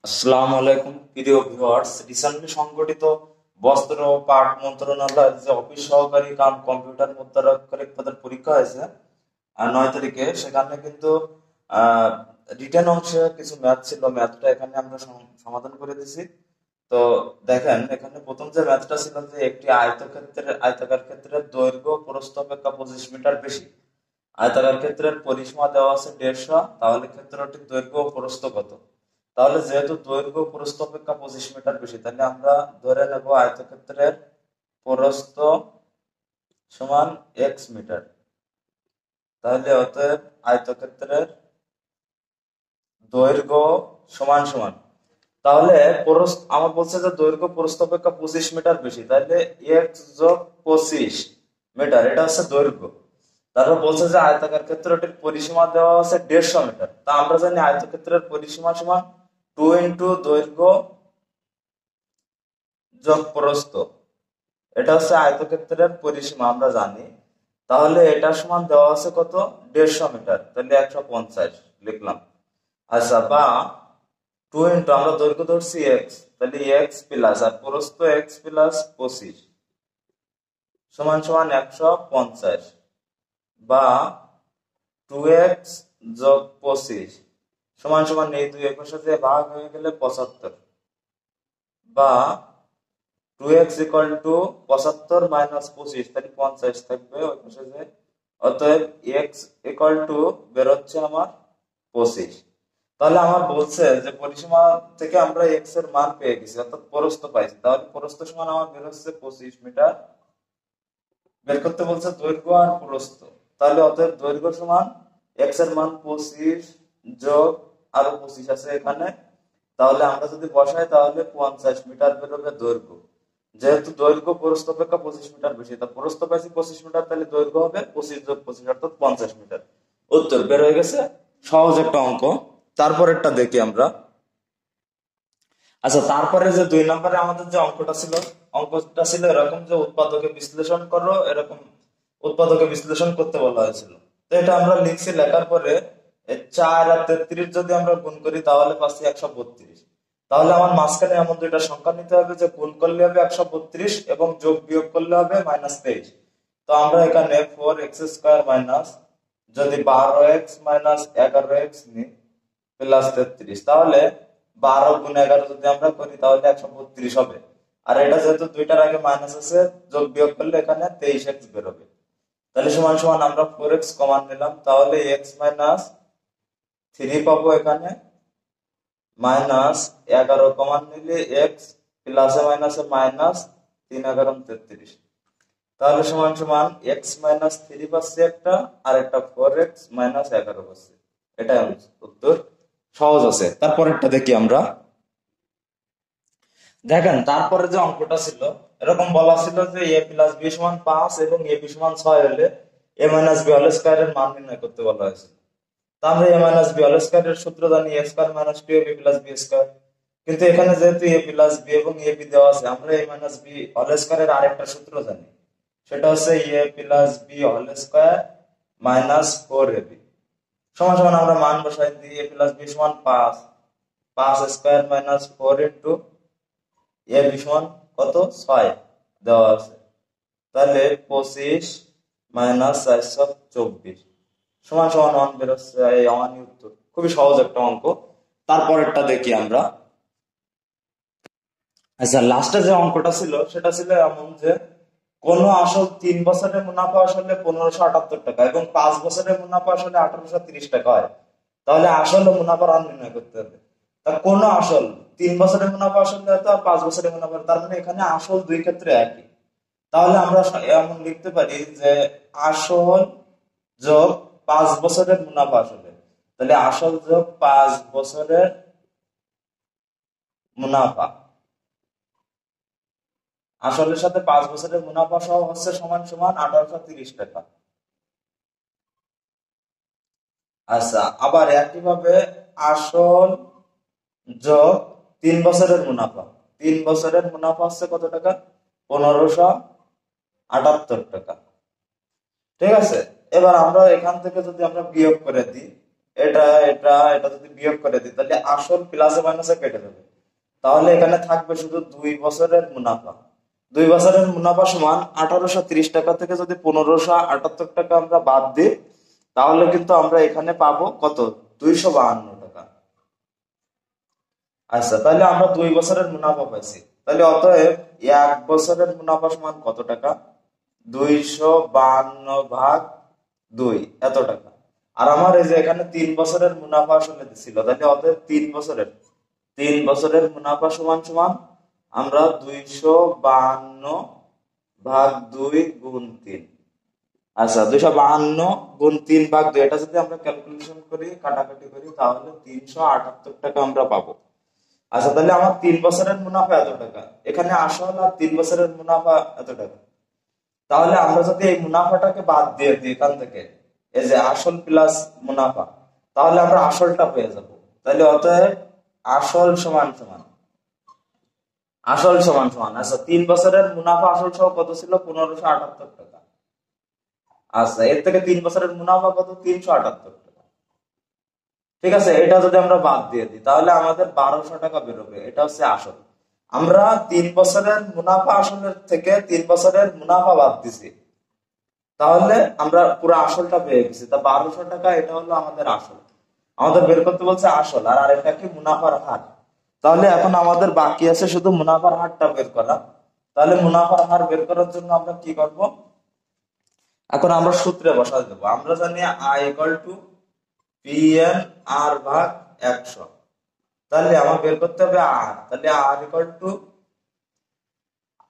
আসসালামু আলাইকুম প্রিয় ভিউয়ার্স। রিসেন্টলি সংগঠিত বস্ত্র ও পাট মন্ত্রণালয়ের যে অফিস সহকারী কাম কম্পিউটার মুদ্রাক্ষরিক পদের পরীক্ষা হয়েছে 9 তারিখে। সেখানে কিন্তু রিটেন অংশে কিছু ম্যাথ ছিল, ম্যাথটা এখানে আমরা সমাধান করে দিছি। তো দেখেন, এখানে প্রথম যে ম্যাথটা ছিল যে একটি আয়তাকার ক্ষেত্রের দৈর্ঘ্য প্রস্থ অপেক্ষা 25 মিটার বেশি। আয়তাকার ক্ষেত্রের পরিসীমা দেওয়া আছে 150, তাহলে ক্ষেত্রটির দৈর্ঘ্য ও প্রস্থ কত? তাহলে যেহেতু দৈর্ঘ্য প্রস্থ অপেক্ষা 25 মিটার বেশি, তাহলে আমরা ধরে নেব আয়তক্ষেত্রের প্রস্থ সমান x মিটার। তাহলে অতএব আয়তক্ষেত্রের দৈর্ঘ্য সমান সমান, তাহলে আমার বলছে যে দৈর্ঘ্য প্রস্থ অপেক্ষা 25 মিটার বেশি, তাহলে x+25 মিটার এটা হচ্ছে দৈর্ঘ্য। তারপর বলছে যে আয়তাকার ক্ষেত্রটির পরিসীমা দেওয়া আছে 150 মিটার। তা আমরা জানি আয়তক্ষেত্রের পরিসীমা সমান 2 ইন্টু দৈর্ঘ্য যোগ প্রস্থ, এটা হচ্ছে আয়তক্ষেত্রের পরিসীমা আমরা জানি। তাহলে এটা সমান দেওয়া আছে কত? 150 মিটার, তাহলে 150 লিখলাম। আচ্ছা, বা 2 ইন্টু আমরা দৈর্ঘ্য ধরছি এক্স, তাহলে এক্স প্লাস আর প্রস্থ এক্স প্লাস 25 সমান সমান 150, বা 2x যোগ 25 সমান সমান এই দুই একের সাথে ভাগ হয়ে গেলে 75, বা 2x ইকুয়াল টু 75 মাইনাস 25, তাহলে 50 থাকবে ওই পাশে যে। অতএব x ইকুয়াল টু বের হচ্ছে আমার 25। তাহলে আমার বলছে যে পরিসীমা থেকে আমরা x এর মান পেয়ে গেছি, অর্থাৎ প্রস্থ পাইছি। তাহলে প্রস্থ সমান আমার বের হচ্ছে 25 মিটার। বের করতে বলছে দৈর্ঘ্য আর প্রস্থ, তাহলে অতএব দৈর্ঘ্য সমান x এর মান 25 যোগ আরো 25 আছে এখানে, তাহলে আমরা যদি বসাই তাহলে 50 মিটার বেরোবে দৈর্ঘ্য। যেহেতু দৈর্ঘ্য প্রস্থ অপেক্ষা 25 মিটার বেশি, তা প্রস্থ পাইছি 25 মিটার, তাহলে দৈর্ঘ্য হবে 25 যোগ 25 অর্থাৎ 50 মিটার। উত্তর বের হয়ে গেছে। সহজ একটা অঙ্ক। তারপরেরটা দেখি আমরা। আচ্ছা, তারপরে যে 2 নম্বরে আমাদের যে অঙ্কটা ছিল এরকম যে উৎপাদকে বিশ্লেষণ করো, এরকম উৎপাদকে বিশ্লেষণ করতে বলা হয়েছিল। তো এটা আমরা লিখছি, লেখার পরে 4 আর 33 যদি আমরা গুণ করি তাহলে পাচ্ছি 132। তাহলে আমার মাঝখানে এমন দুইটা সংখ্যা নিতে হবে যে গুণ করলে হবে 132 এবং যোগ বিয়োগ করলে হবে -23। তো আমরা এখানে 4x² মাইনাস যদি 12x মাইনাস 11x নিই প্লাস 33, তাহলে 12 গুণ 11 যদি আমরা করি তাহলে 132 হবে। আর এটা যেহেতু দুইটার আগে মাইনাস আছে, যোগ বিয়োগ করলে এখানে 23x বেরোবে। তাহলে সমান সমান আমরা 4x কমান নিলাম, তাহলে x মাইনাস 3 পাবো এখানে, মাইনাস 11 কমান নিলে x প্লাসে মাইনাসে মাইনাস 3×11=33। তাহলে সমান সমান x মাইনাস 3 পাচ্ছি একটা, আর একটা 4x মাইনাস 11 পাচ্ছি। এটাই উত্তর। সহজ আছে। তারপরেরটা দেখি আমরা। দেখেন, তারপরে যে অঙ্কটা ছিল এরকম বলা ছিল যে a প্লাস বি সমান 5 এবং a বি সমান 6 হলে a minus B whole square এর মান নির্ণয় করতে বলা হয়েছিল। তা আমরা a minus B whole square এর সূত্র জানি, a square minus 2ab plus B square. কিন্তু এখানে যেহেতু a প্লাস বি এবং a বি দেওয়া আছে, আমরা a minus B whole square এর আরেকটা সূত্র জানি, সেটা হচ্ছে a plus B whole square minus 4ab সমান সমান আমরা মান বসাই দিই। a প্লাস বি সমান 5, 5 square minus 4 into A B সমান কত? 6 দেওয়া আছে। তাহলে 25 মাইনাস 424 সমান সমান 1 বেরোচ্ছে। এই আমারই উত্তর। খুবই সহজ একটা অঙ্ক। তারপরেরটা দেখি আমরা। আচ্ছা, লাস্টে যে অঙ্কটা ছিল সেটা ছিল এমন যে কোন আসল 3 বছরের মুনাফা আসলে 1578 টাকা এবং 5 বছরের মুনাফা আসলে 1830 টাকা হয়। তাহলে আসল ও মুনাফার হার নির্ণয় করতে হবে। তা কোন আসল 3 বছরের মুনাফা আসলে হতো আর 5 বছরের মুনাফা, তার মানে এখানে আসল দুই ক্ষেত্রে একই। তাহলে আমরা এমন লিখতে পারি যে আসল যোগ 5 বছরের মুনাফা আসলে, তাহলে আসল যোগ 5 বছরের মুনাফা আসলের সাথে 5 বছরের মুনাফা সহ হচ্ছে সমান সমান 1830 টাকা। আচ্ছা, আবার একইভাবে আসল যোগ 3 বছরের মুনাফা, 3 বছরের মুনাফা হচ্ছে কত টাকা? 1578 টাকা। ঠিক আছে, এবার আমরা এখান থেকে যদি আমরা বিয়োগ করে দিই, এটা এটা এটা যদি বিয়োগ করে দিই তাহলে আসল প্লাসে মাইনাসে কেটে যাবে। তাহলে এখানে থাকবে শুধু 2 বছরের মুনাফা। 2 বছরের মুনাফা সমান 1830 টাকা থেকে যদি 1578 টাকা আমরা বাদ দিই, তাহলে কিন্তু আমরা এখানে পাবো কত, 252 টাকা। আচ্ছা, তাহলে আমরা 2 বছরের মুনাফা পাইছি। তাহলে অতএব 1 বছরের মুনাফা সমান কত টাকা, 252/2 এত টাকা। আর আমার এই যে এখানে 3 বছরের মুনাফা আসলে ছিল, তাহলে অতএব 3 বছরের মুনাফা সমান সমান আমরা 252/2 গুণ 3। আচ্ছা, 252 গুণ 3/2 এটা যদি আমরা ক্যালকুলেশন করি, কাটাকাটি করি, তাহলে 378 টাকা আমরা পাবো। আচ্ছা, তাহলে আমার 3 বছরের মুনাফা এত টাকা, এখানে আসল আর 3 বছরের মুনাফা এত টাকা। তাহলে আমরা যদি এই মুনাফাটাকে বাদ দিয়ে দিই এখান থেকে, এই যে আসল প্লাস মুনাফা, তাহলে আমরা আসলটা পেয়ে যাব। তাহলে অতএব আসল সমান সমান আচ্ছা, 3 বছরের মুনাফা আসল সহ কত ছিল, 1578 টাকা। আচ্ছা, এর থেকে 3 বছরের মুনাফা কত, 378 টাকা। ঠিক আছে, এটা যদি আমরা বাদ দিয়ে দিই তাহলে আমাদের 1200 টাকা বেরোবে। এটা হচ্ছে আসল। আমরা 3 বছরের মুনাফা আসলের থেকে 3 বছরের মুনাফা বাদ দিছি, তাহলে আমরা পুরো আসলটা পেয়ে গেছি। তা 1200 টাকা এটা হলো আমাদের আসল। আমাদের বের করতে বলছে আসল, আর এটা কি মুনাফার হার। তাহলে এখন আমাদের বাকি আছে শুধু মুনাফার হারটা বের করা। তাহলে মুনাফার হার বের করার জন্য আমরা কি করব, এখন আমরা সূত্রে বসাই দেবো। আমরা জানি আই ইকুয়াল টু পিএন আর ভাগ 100। তাহলে আমার বের করতে হবে আর, তাহলে আর ইকুয়াল টু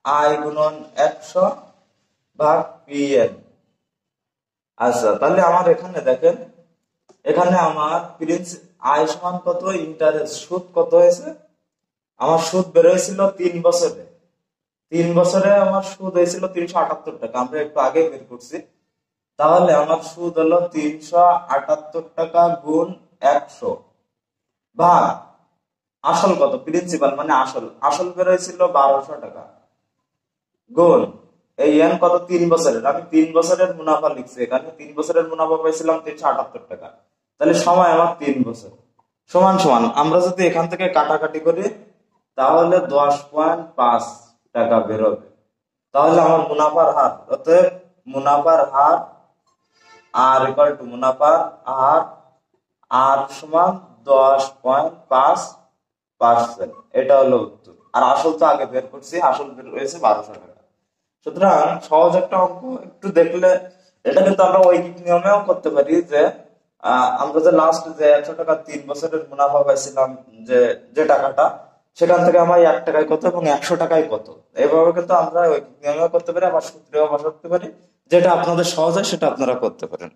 আই গুণন 100 ভাগ পিএন। আচ্ছা, তাহলে আমার এখানে দেখেন, এখানে আমার আয় সমান কত, ইন্টারেস্ট সুদ কত হয়েছে, আমার সুদ বের হয়েছিল 3 বছরে। 3 বছরে আমার সুদ হয়েছিল 378 টাকা, আমরা একটু আগে বের করছি। তাহলে আমার সুদ হলো 378 টাকা গুণ 100 ভাগ আসল কত, প্রিন্সিপাল মানে আসল বের হয়েছিল 1200 টাকা গুণ এই এন কত, 3 বছরের। আমি 3 বছরের মুনাফা লিখছি এখানে, 3 বছরের মুনাফা পাইছিলাম 378 টাকা। তাহলে সময় আমার 3 বছর সমান সমান, আমরা যদি এখান থেকে কাটাকাটি করি তাহলে 10.5 টাকা বেরোবে। তাহলে আমার মুনাফার হার, অতএব মুনাফার হার আর ইকুয়াল টু মুনাফার হার আর সমান 10.5%। এটা হলো উত্তর। আর আসল তো আগে বের করছি, আসল বের হয়েছে 1200 টাকা। সুতরাং সহজ একটা অঙ্ক, একটু দেখলে এটা কিন্তু আমরা ঐকিক নিয়মেও করতে পারি যে আমরা যে লাস্ট যে 100 টাকা 3 বছরের মুনাফা পাইছিলাম, যে যে টাকাটা, সেখান থেকে আমার 1 টাকায় কত এবং 100 টাকায় কত, এইভাবে কিন্তু আমরা ঐকিক নিয়মেও করতে পারি, আবার সূত্রেও বসাতে পারি। যেটা আপনাদের সহজ হয় সেটা আপনারা করতে পারেন।